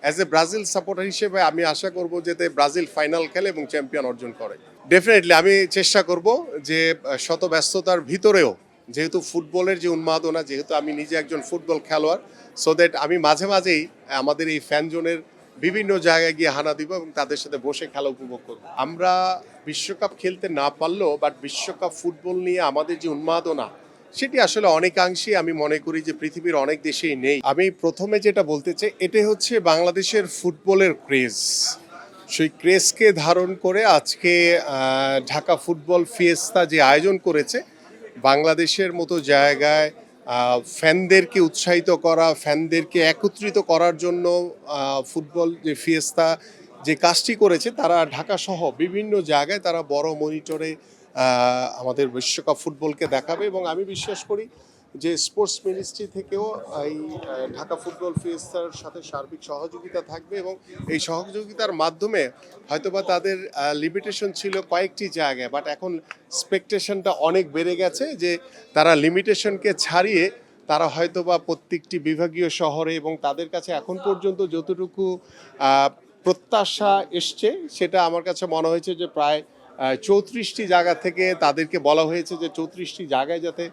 As a Brazil supporter হিসেবে আমি আশা করব যাতে ব্রাজিল ফাইনাল খেলে এবং চ্যাম্পিয়ন অর্জন করে। ডেফিনেটলি আমি চেষ্টা করব যে শত ব্যস্ততার ভিতরেও যেহেতু ফুটবলের যে উন্মাদনা, যেহেতু আমি নিজে একজন ফুটবল খেলোয়াড়, সো দ্যাট আমি মাঝে মাঝেই আমাদের এই ফ্যান জোনের বিভিন্ন জায়গায় গিয়ে হানা দিব এবং তাদের সাথে বসে খেলা উপভোগ করব। আমরা বিশ্বকাপ খেলতে না পারলেও বাট বিশ্বকাপ ফুটবল নিয়ে আমাদের যে উন্মাদনা সেটি আসলে অনেকাংশেই আমি মনে করি যে পৃথিবীর অনেক দেশেই নেই। আমি প্রথমে যেটা বলতে চাই এটাই হচ্ছে বাংলাদেশের ফুটবলের ক্রেজ। সেই ক্রেজকে ধারণ করে আজকে ঢাকা ফুটবল ফিয়েস্তা যে আয়োজন করেছে বাংলাদেশের মতো জায়গায় ফ্যানদেরকে উৎসাহিত করা, ফ্যানদেরকে একত্রিত করার জন্য ফুটবল যে ফিয়েস্তা যে কাজটি করেছে, তারা ঢাকা সহ বিভিন্ন জায়গায় তারা বড় মনিটরে আমাদের বিশ্বকাপ ফুটবলকে দেখাবে এবং আমি বিশ্বাস করি যে স্পোর্টস মিনিস্ট্রি থেকেও এই ঢাকা ফুটবল ফিয়েস্তার সাথে সার্বিক সহযোগিতা থাকবে এবং এই সহযোগিতার মাধ্যমে হয়তোবা তাদের লিমিটেশন ছিল কয়েকটি জায়গায়, বাট এখন এক্সপেকটেশনটা অনেক বেড়ে গেছে যে তারা লিমিটেশনকে ছাড়িয়ে তারা হয়তোবা প্রত্যেকটি বিভাগীয় শহরে এবং তাদের কাছে এখন পর্যন্ত যতটুকু প্রত্যাশা এসছে সেটা আমার কাছে মনে হয়েছে যে প্রায় 34টি জায়গা থেকে তাদেরকে বলা হয়েছে যে 34টি জায়গায় যাতে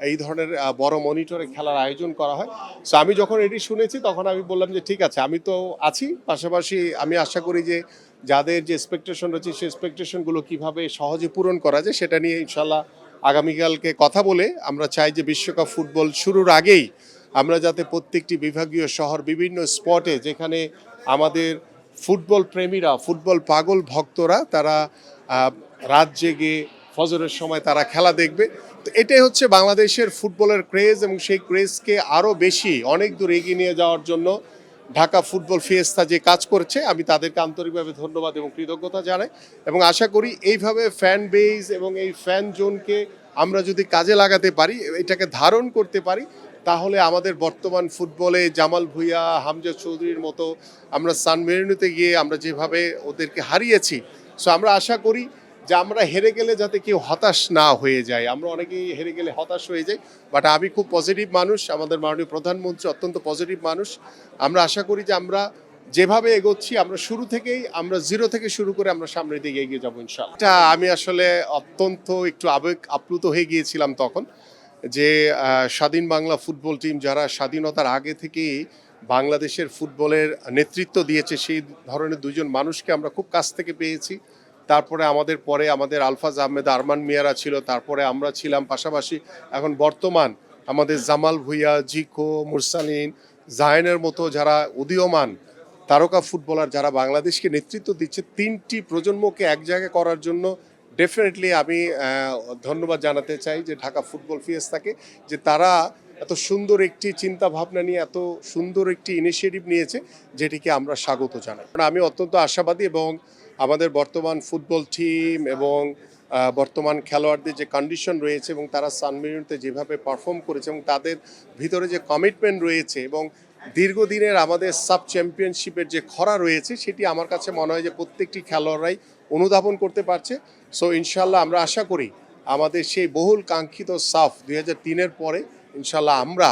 এই ধরনের বড় মনিটরে খেলার আয়োজন করা হয়। সো আমি যখন এটি শুনেছি তখন আমি বললাম যে ঠিক আছে, আমি তো আছি, পাশাপাশি আমি আশা করি যে যাদের যে এক্সপেকটেশন রয়েছে সেই এক্সপেকটেশনগুলো কীভাবে সহজে পূরণ করা যায় সেটা নিয়ে ইনশাল্লাহ আগামীকালকে কথা বলে আমরা চাই যে বিশ্বকাপ ফুটবল শুরুর আগেই আমরা যাতে প্রত্যেকটি বিভাগীয় শহর বিভিন্ন স্পটে যেখানে আমাদের ফুটবল প্রেমীরা, ফুটবল পাগল ভক্তরা তারা রাত জেগে ফজরের সময় তারা খেলা দেখবে। তো এটাই হচ্ছে বাংলাদেশের ফুটবলের ক্রেজ এবং সেই ক্রেজকে আরও বেশি অনেক দূর এগিয়ে নিয়ে যাওয়ার জন্য ঢাকা ফুটবল ফিয়েস্তা যে কাজ করছে আমি তাদেরকে আন্তরিকভাবে ধন্যবাদ এবং কৃতজ্ঞতা জানাই এবং আশা করি এইভাবে ফ্যান বেজ এবং এই ফ্যান জোনকে আমরা যদি কাজে লাগাতে পারি, এটাকে ধারণ করতে পারি, তাহলে আমাদের বর্তমান ফুটবলে জামাল ভুঁইয়া, হামজা চৌধুরীর মতো আমরা সান মেরিনোতে গিয়ে আমরা যেভাবে ওদেরকে হারিয়েছি, সো আমরা আশা করি যে আমরা হেরে গেলে যাতে কেউ হতাশ না হয়ে যায়। আমরা অনেকেই হেরে গেলে হতাশ হয়ে যাই, বাট আমি খুব পজিটিভ মানুষ, আমাদের মাননীয় প্রধানমন্ত্রী অত্যন্ত পজিটিভ মানুষ। আমরা আশা করি যে আমরা যেভাবে এগোচ্ছি আমরা শুরু থেকেই আমরা জিরো থেকে শুরু করে আমরা সামনের দিকে এগিয়ে যাবো ইনশাআল্লাহ। এটা আমি আসলে অত্যন্ত একটু আবেগ আপ্লুত হয়ে গিয়েছিলাম তখন যে স্বাধীন বাংলা ফুটবল টিম যারা স্বাধীনতার আগে থেকেই বাংলাদেশের ফুটবলের নেতৃত্ব দিয়েছে সেই ধরনের দুজন মানুষকে আমরা খুব কাছ থেকে পেয়েছি। তারপরে আমাদের পরে আমাদের আলফাজ আহমেদ, আরমান মিয়ারা ছিল, তারপরে আমরা ছিলাম, পাশাপাশি এখন বর্তমান আমাদের জামাল ভুঁইয়া, জিকো, মুরসালিন, জায়নের মতো যারা উদীয়মান তারকা ফুটবলার যারা বাংলাদেশকে নেতৃত্ব দিচ্ছে, তিনটি প্রজন্মকে এক জায়গায় করার জন্য ডেফিনেটলি আমি ধন্যবাদ জানাতে চাই যে ঢাকা ফুটবল ফিয়েস্তাকে, যে তারা এত সুন্দর একটি চিন্তা ভাবনা নিয়ে এত সুন্দর একটি ইনিশিয়েটিভ নিয়েছে যেটিকে আমরা স্বাগত জানাই। আমি অত্যন্ত আশাবাদী এবং আমাদের বর্তমান ফুটবল টিম এবং বর্তমান খেলোয়াড়দের যে কন্ডিশন রয়েছে এবং তারা সান মেরিনোতে যেভাবে পারফর্ম করেছে এবং তাদের ভিতরে যে কমিটমেন্ট রয়েছে এবং দীর্ঘদিনের আমাদের সাব চ্যাম্পিয়নশিপের যে খরা রয়েছে সেটি আমার কাছে মনে হয় যে প্রত্যেকটি খেলোয়াড়রাই অনুধাবন করতে পারছে। সো ইনশাল্লাহ আমরা আশা করি আমাদের সেই বহুল কাঙ্ক্ষিত সাফ 2003-এর পরে ইনশাল্লাহ আমরা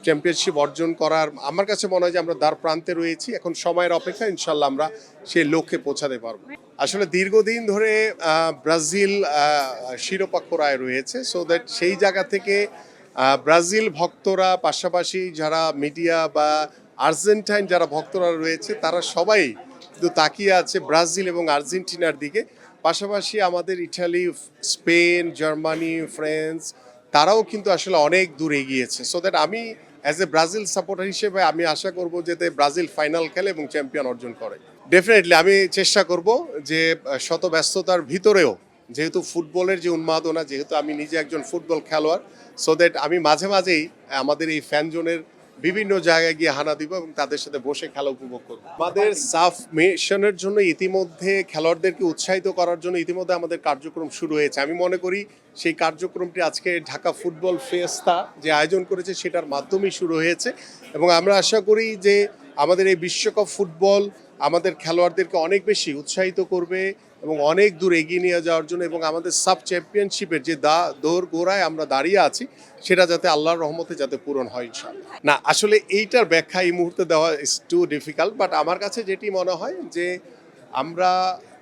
চ্যাম্পিয়নশিপ অর্জন করার আমার কাছে মনে হয় যে আমরা দ্বার প্রান্তে রয়েছি। এখন সময়ের অপেক্ষা, ইনশাল্লাহ আমরা সেই লক্ষ্যে পৌঁছাতে পারবো। আসলে দীর্ঘদিন ধরে ব্রাজিল শিরোপা-খোরায় রয়েছে, সো দ্যাট সেই জায়গা থেকে ব্রাজিল ভক্তরা, পাশাপাশি যারা মিডিয়া বা আর্জেন্টাইন যারা ভক্তরা রয়েছে তারা সবাই কিন্তু তাকিয়ে আছে ব্রাজিল এবং আর্জেন্টিনার দিকে। পাশাপাশি আমাদের ইটালি, স্পেন, জার্মানি, ফ্রান্স তারাও কিন্তু আসলে অনেক দূর এগিয়েছে। সো দ্যাট আমি অ্যাজ এ ব্রাজিল সাপোর্টার হিসেবে আমি আশা করব যাতে ব্রাজিল ফাইনাল খেলে এবং চ্যাম্পিয়ন অর্জন করে। ডেফিনেটলি আমি চেষ্টা করব যে শত ব্যস্ততার ভিতরেও যেহেতু ফুটবলের যে উন্মাদনা, যেহেতু আমি নিজে একজন ফুটবল খেলোয়াড়, সো দ্যাট আমি মাঝে মাঝেই আমাদের এই ফ্যান জোনের বিভিন্ন জায়গায় গিয়ে হানা দিব এবং তাদের সাথে বসে খেলা উপভোগ করব। আমাদের সাফ মিশনের জন্য ইতিমধ্যে খেলোয়াড়দেরকে উৎসাহিত করার জন্য ইতিমধ্যে আমাদের কার্যক্রম শুরু হয়েছে। আমি মনে করি সেই কার্যক্রমটি আজকে ঢাকা ফুটবল ফিয়েস্তা যে আয়োজন করেছে সেটার মাধ্যমেই শুরু হয়েছে এবং আমরা আশা করি যে আমাদের এই বিশ্বকাপ ফুটবল আমাদের খেলোয়াড়দেরকে অনেক বেশি উৎসাহিত করবে এবং অনেক দূর এগিয়ে নিয়ে যাওয়ার জন্য, এবং আমাদের সাব চ্যাম্পিয়নশিপের যে দৌড় গোড়ায় আমরা দাঁড়িয়ে আছি সেটা যাতে আল্লাহর রহমতে যাতে পূরণ হয় ইনশাআল্লাহ। না আসলে এইটার ব্যাখ্যা এই মুহূর্তে দেওয়া ইজ টু ডিফিকাল্ট, বাট আমার কাছে যেটি মনে হয় যে আমরা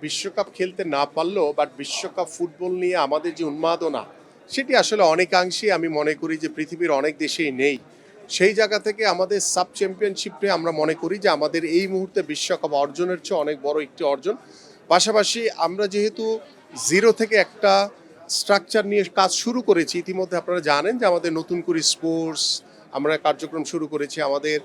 বিশ্বকাপ খেলতে না পারলেও বাট বিশ্বকাপ ফুটবল নিয়ে আমাদের যে উন্মাদনা সেটি আসলে অনেকাংশেই আমি মনে করি যে পৃথিবীর অনেক দেশেই নেই। সেই জায়গা থেকে আমাদের সাব চ্যাম্পিয়নশিপে আমরা মনে করি যে আমাদের এই মুহূর্তে বিশ্বকাপ অর্জনের চেয়ে অনেক বড় একটি অর্জন। পাশাপাশি আমরা যেহেতু জিরো থেকে একটা স্ট্রাকচার নিয়ে কাজ শুরু করেছি, ইতিমধ্যে আপনারা জানেন যে আমাদের নতুন করে স্পোর্টস আমরা কার্যক্রম শুরু করেছি, আমাদের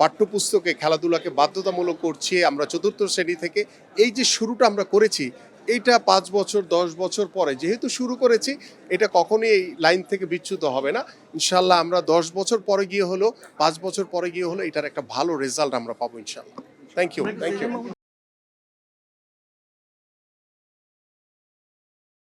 পাঠ্যপুস্তকে খেলাধুলাকে বাধ্যতামূলক করছি আমরা চতুর্থ শ্রেণী থেকে। এই যে শুরুটা আমরা করেছি এইটা 5 বছর 10 বছর পরে যেহেতু শুরু করেছি এটা কখনোই এই লাইন থেকে বিচ্যুত হবে না। ইনশাল্লাহ আমরা 10 বছর পরে গিয়ে হলো 5 বছর পরে গিয়ে হলো এটার একটা ভালো রেজাল্ট আমরা পাবো ইনশাল্লাহ। Thank you.